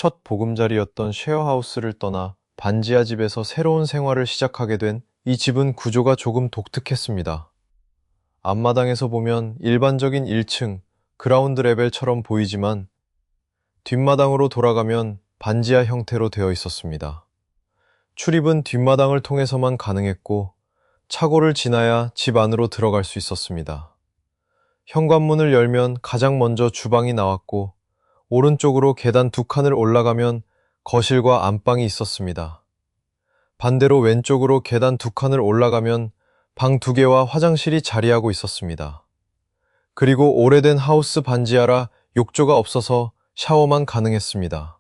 첫 보금자리였던 쉐어하우스를 떠나 반지하 집에서 새로운 생활을 시작하게 된 이 집은 구조가 조금 독특했습니다. 앞마당에서 보면 일반적인 1층, 그라운드 레벨처럼 보이지만 뒷마당으로 돌아가면 반지하 형태로 되어 있었습니다. 출입은 뒷마당을 통해서만 가능했고 차고를 지나야 집 안으로 들어갈 수 있었습니다. 현관문을 열면 가장 먼저 주방이 나왔고 오른쪽으로 계단 2칸을 올라가면 거실과 안방이 있었습니다. 반대로 왼쪽으로 계단 2칸을 올라가면 방 2개와 화장실이 자리하고 있었습니다. 그리고 오래된 하우스 반지하라 욕조가 없어서 샤워만 가능했습니다.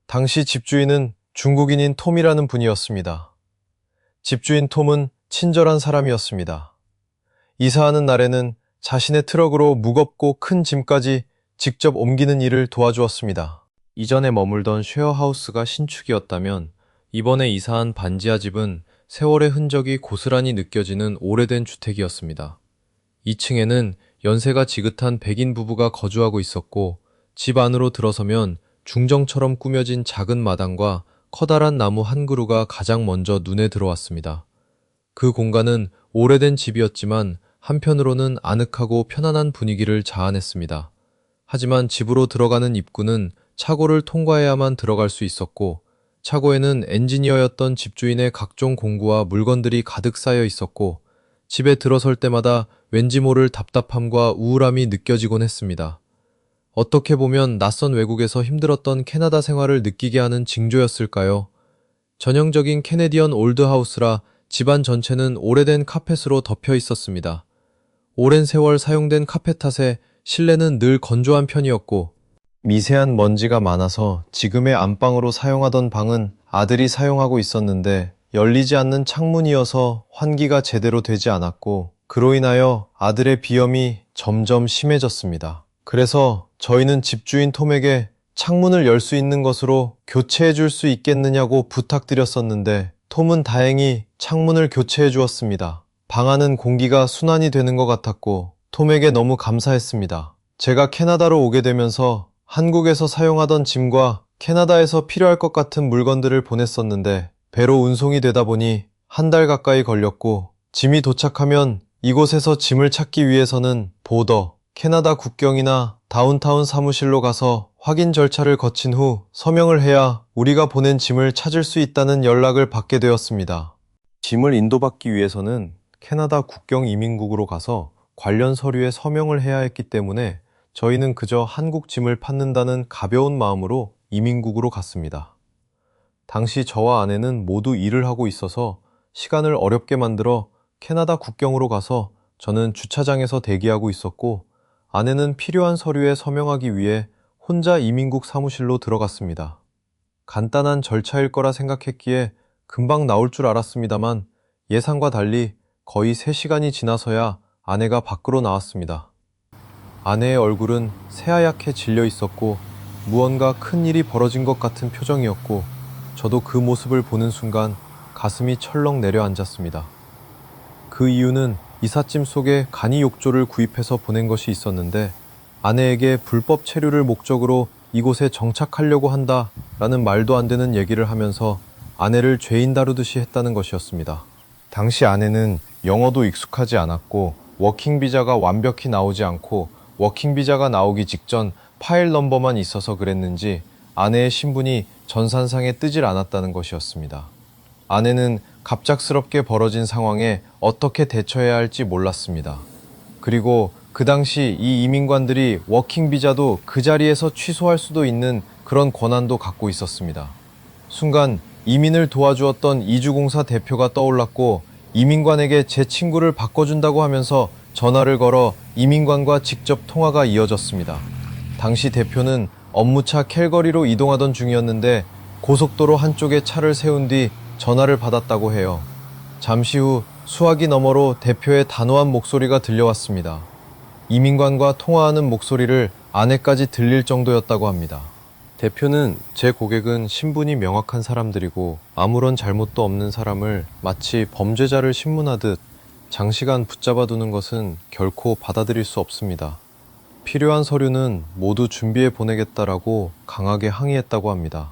당시 집주인은 중국인인 톰이라는 분이었습니다. 집주인 톰은 친절한 사람이었습니다. 이사하는 날에는 자신의 트럭으로 무겁고 큰 짐까지 직접 옮기는 일을 도와주었습니다. 이전에 머물던 쉐어하우스가 신축이었다면 이번에 이사한 반지하 집은 세월의 흔적이 고스란히 느껴지는 오래된 주택이었습니다. 2층에는 연세가 지긋한 백인 부부가 거주하고 있었고 집 안으로 들어서면 중정처럼 꾸며진 작은 마당과 커다란 나무 한 그루가 가장 먼저 눈에 들어왔습니다. 그 공간은 오래된 집이었지만 한편으로는 아늑하고 편안한 분위기를 자아냈습니다. 하지만 집으로 들어가는 입구는 차고를 통과해야만 들어갈 수 있었고 차고에는 엔지니어였던 집주인의 각종 공구와 물건들이 가득 쌓여 있었고 집에 들어설 때마다 왠지 모를 답답함과 우울함이 느껴지곤 했습니다. 어떻게 보면 낯선 외국에서 힘들었던 캐나다 생활을 느끼게 하는 징조였을까요? 전형적인 캐네디언 올드하우스라 집안 전체는 오래된 카펫으로 덮여 있었습니다. 오랜 세월 사용된 카펫 탓에 실내는 늘 건조한 편이었고 미세한 먼지가 많아서 지금의 안방으로 사용하던 방은 아들이 사용하고 있었는데 열리지 않는 창문이어서 환기가 제대로 되지 않았고 그로 인하여 아들의 비염이 점점 심해졌습니다. 그래서 저희는 집주인 톰에게 창문을 열 수 있는 것으로 교체해 줄 수 있겠느냐고 부탁드렸었는데 톰은 다행히 창문을 교체해 주었습니다. 방 안은 공기가 순환이 되는 것 같았고 톰에게 너무 감사했습니다. 제가 캐나다로 오게 되면서 한국에서 사용하던 짐과 캐나다에서 필요할 것 같은 물건들을 보냈었는데 배로 운송이 되다 보니 1달 가까이 걸렸고 짐이 도착하면 이곳에서 짐을 찾기 위해서는 보더, 캐나다 국경이나 다운타운 사무실로 가서 확인 절차를 거친 후 서명을 해야 우리가 보낸 짐을 찾을 수 있다는 연락을 받게 되었습니다. 짐을 인도받기 위해서는 캐나다 국경 이민국으로 가서 관련 서류에 서명을 해야 했기 때문에 저희는 그저 한국 짐을 받는다는 가벼운 마음으로 이민국으로 갔습니다. 당시 저와 아내는 모두 일을 하고 있어서 시간을 어렵게 만들어 캐나다 국경으로 가서 저는 주차장에서 대기하고 있었고 아내는 필요한 서류에 서명하기 위해 혼자 이민국 사무실로 들어갔습니다. 간단한 절차일 거라 생각했기에 금방 나올 줄 알았습니다만 예상과 달리 거의 3시간이 지나서야 아내가 밖으로 나왔습니다. 아내의 얼굴은 새하얗게 질려 있었고 무언가 큰 일이 벌어진 것 같은 표정이었고 저도 그 모습을 보는 순간 가슴이 철렁 내려앉았습니다. 그 이유는 이삿짐 속에 간이 욕조를 구입해서 보낸 것이 있었는데 아내에게 불법 체류를 목적으로 이곳에 정착하려고 한다라는 말도 안 되는 얘기를 하면서 아내를 죄인 다루듯이 했다는 것이었습니다. 당시 아내는 영어도 익숙하지 않았고 워킹 비자가 완벽히 나오지 않고 워킹 비자가 나오기 직전 파일 넘버만 있어서 그랬는지 아내의 신분이 전산상에 뜨질 않았다는 것이었습니다. 아내는 갑작스럽게 벌어진 상황에 어떻게 대처해야 할지 몰랐습니다. 그리고 그 당시 이 이민관들이 워킹 비자도 그 자리에서 취소할 수도 있는 그런 권한도 갖고 있었습니다. 순간 이민을 도와주었던 이주공사 대표가 떠올랐고 이민관에게 제 친구를 바꿔준다고 하면서 전화를 걸어 이민관과 직접 통화가 이어졌습니다. 당시 대표는 업무차 캘거리로 이동하던 중이었는데 고속도로 한쪽에 차를 세운 뒤 전화를 받았다고 해요. 잠시 후 수화기 너머로 대표의 단호한 목소리가 들려왔습니다. 이민관과 통화하는 목소리를 아내까지 들릴 정도였다고 합니다. 대표는 제 고객은 신분이 명확한 사람들이고 아무런 잘못도 없는 사람을 마치 범죄자를 신문하듯 장시간 붙잡아 두는 것은 결코 받아들일 수 없습니다. 필요한 서류는 모두 준비해 보내겠다라고 강하게 항의했다고 합니다.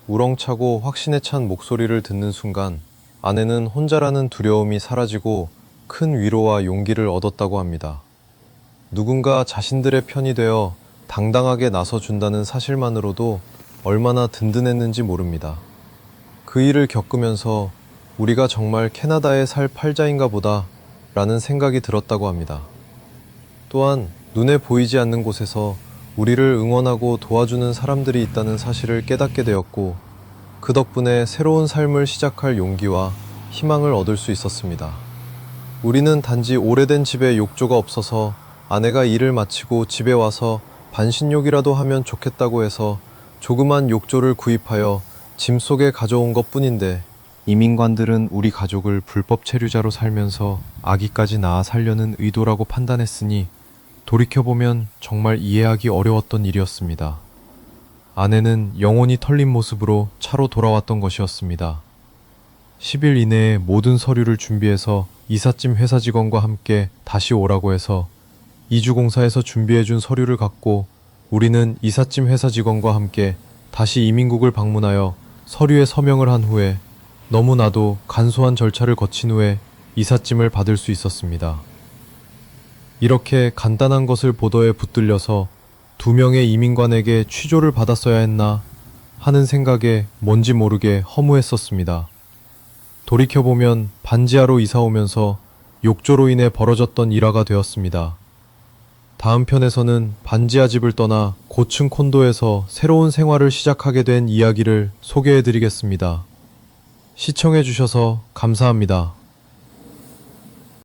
우렁차고 확신에 찬 목소리를 듣는 순간 아내는 혼자라는 두려움이 사라지고 큰 위로와 용기를 얻었다고 합니다. 누군가 자신들의 편이 되어 당당하게 나서준다는 사실만으로도 얼마나 든든했는지 모릅니다. 그 일을 겪으면서 우리가 정말 캐나다에 살 팔자인가 보다 라는 생각이 들었다고 합니다. 또한 눈에 보이지 않는 곳에서 우리를 응원하고 도와주는 사람들이 있다는 사실을 깨닫게 되었고, 그 덕분에 새로운 삶을 시작할 용기와 희망을 얻을 수 있었습니다. 우리는 단지 오래된 집에 욕조가 없어서 아내가 일을 마치고 집에 와서 반신욕이라도 하면 좋겠다고 해서 조그만 욕조를 구입하여 짐 속에 가져온 것 뿐인데, 이민관들은 우리 가족을 불법 체류자로 살면서 아기까지 낳아 살려는 의도라고 판단했으니 돌이켜보면 정말 이해하기 어려웠던 일이었습니다. 아내는 영혼이 털린 모습으로 차로 돌아왔던 것이었습니다. 10일 이내에 모든 서류를 준비해서 이삿짐 회사 직원과 함께 다시 오라고 해서 이주공사에서 준비해준 서류를 갖고 우리는 이삿짐 회사 직원과 함께 다시 이민국을 방문하여 서류에 서명을 한 후에 너무나도 간소한 절차를 거친 후에 이삿짐을 받을 수 있었습니다. 이렇게 간단한 것을 보도에 붙들려서 2명의 이민관에게 취조를 받았어야 했나 하는 생각에 뭔지 모르게 허무했었습니다. 돌이켜보면 반지하로 이사 오면서 욕조로 인해 벌어졌던 일화가 되었습니다. 다음 편에서는 반지하 집을 떠나 고층 콘도에서 새로운 생활을 시작하게 된 이야기를 소개해드리겠습니다. 시청해주셔서 감사합니다.